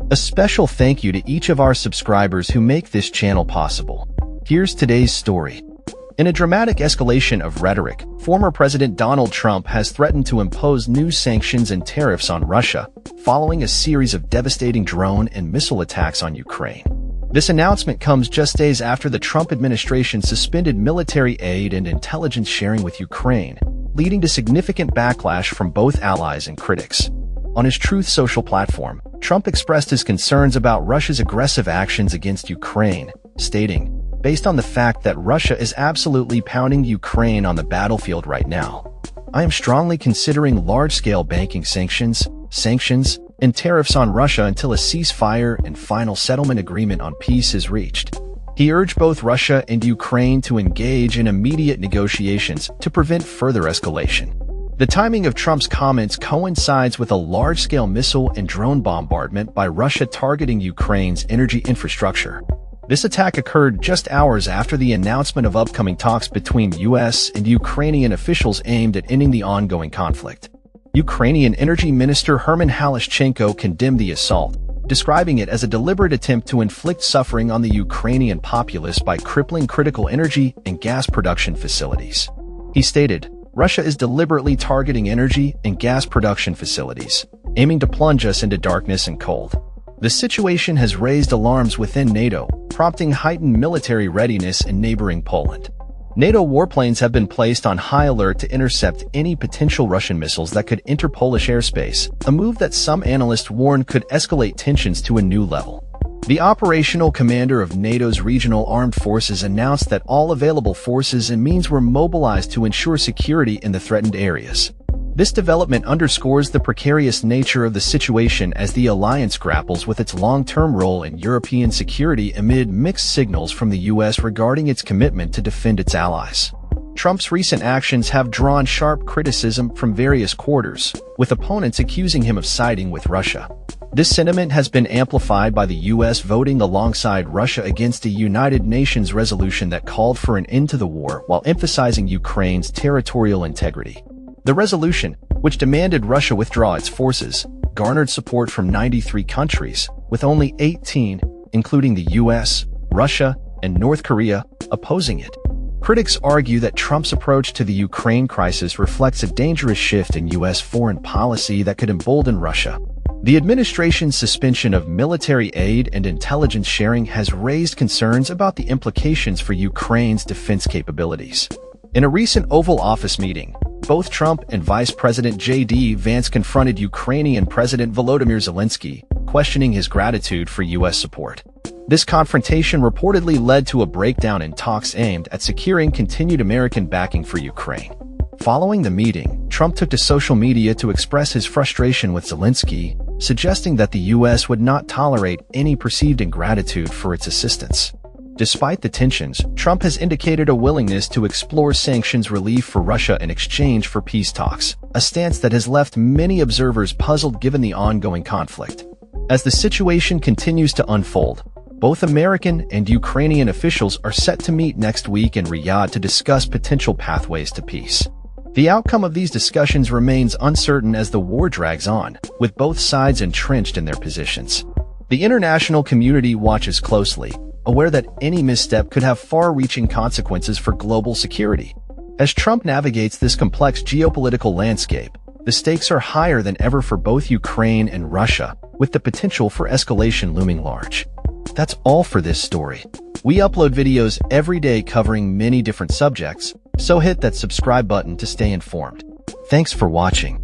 A special thank you to each of our subscribers who make this channel possible. Here's today's story. In a dramatic escalation of rhetoric, former President Donald Trump has threatened to impose new sanctions and tariffs on Russia, following a series of devastating drone and missile attacks on Ukraine. This announcement comes just days after the Trump administration suspended military aid and intelligence sharing with Ukraine, leading to significant backlash from both allies and critics. On his Truth Social platform, Trump expressed his concerns about Russia's aggressive actions against Ukraine, stating, "Based on the fact that Russia is absolutely pounding Ukraine on the battlefield right now, I am strongly considering large-scale banking sanctions, and tariffs on Russia until a ceasefire and final settlement agreement on peace is reached." He urged both Russia and Ukraine to engage in immediate negotiations to prevent further escalation. The timing of Trump's comments coincides with a large-scale missile and drone bombardment by Russia targeting Ukraine's energy infrastructure. This attack occurred just hours after the announcement of upcoming talks between U.S. and Ukrainian officials aimed at ending the ongoing conflict. Ukrainian Energy Minister Herman Halushchenko condemned the assault, describing it as a deliberate attempt to inflict suffering on the Ukrainian populace by crippling critical energy and gas production facilities. He stated, "Russia is deliberately targeting energy and gas production facilities, aiming to plunge us into darkness and cold." The situation has raised alarms within NATO, prompting heightened military readiness in neighboring Poland. NATO warplanes have been placed on high alert to intercept any potential Russian missiles that could enter Polish airspace, a move that some analysts warn could escalate tensions to a new level. The operational commander of NATO's regional armed forces announced that all available forces and means were mobilized to ensure security in the threatened areas. This development underscores the precarious nature of the situation as the alliance grapples with its long-term role in European security amid mixed signals from the U.S. regarding its commitment to defend its allies. Trump's recent actions have drawn sharp criticism from various quarters, with opponents accusing him of siding with Russia. This sentiment has been amplified by the U.S. voting alongside Russia against a United Nations resolution that called for an end to the war while emphasizing Ukraine's territorial integrity. The resolution, which demanded Russia withdraw its forces, garnered support from 93 countries, with only 18, including the U.S., Russia, and North Korea, opposing it. Critics argue that Trump's approach to the Ukraine crisis reflects a dangerous shift in U.S. foreign policy that could embolden Russia. The administration's suspension of military aid and intelligence sharing has raised concerns about the implications for Ukraine's defense capabilities. In a recent Oval Office meeting, both Trump and Vice President J.D. Vance confronted Ukrainian President Volodymyr Zelensky, questioning his gratitude for U.S. support. This confrontation reportedly led to a breakdown in talks aimed at securing continued American backing for Ukraine. Following the meeting, Trump took to social media to express his frustration with Zelensky, suggesting that the U.S. would not tolerate any perceived ingratitude for its assistance. Despite the tensions, Trump has indicated a willingness to explore sanctions relief for Russia in exchange for peace talks, a stance that has left many observers puzzled given the ongoing conflict. As the situation continues to unfold, both American and Ukrainian officials are set to meet next week in Riyadh to discuss potential pathways to peace. The outcome of these discussions remains uncertain as the war drags on, with both sides entrenched in their positions. The international community watches closely, aware that any misstep could have far-reaching consequences for global security. As Trump navigates this complex geopolitical landscape, the stakes are higher than ever for both Ukraine and Russia, with the potential for escalation looming large. That's all for this story. We upload videos every day covering many different subjects, so hit that subscribe button to stay informed. Thanks for watching.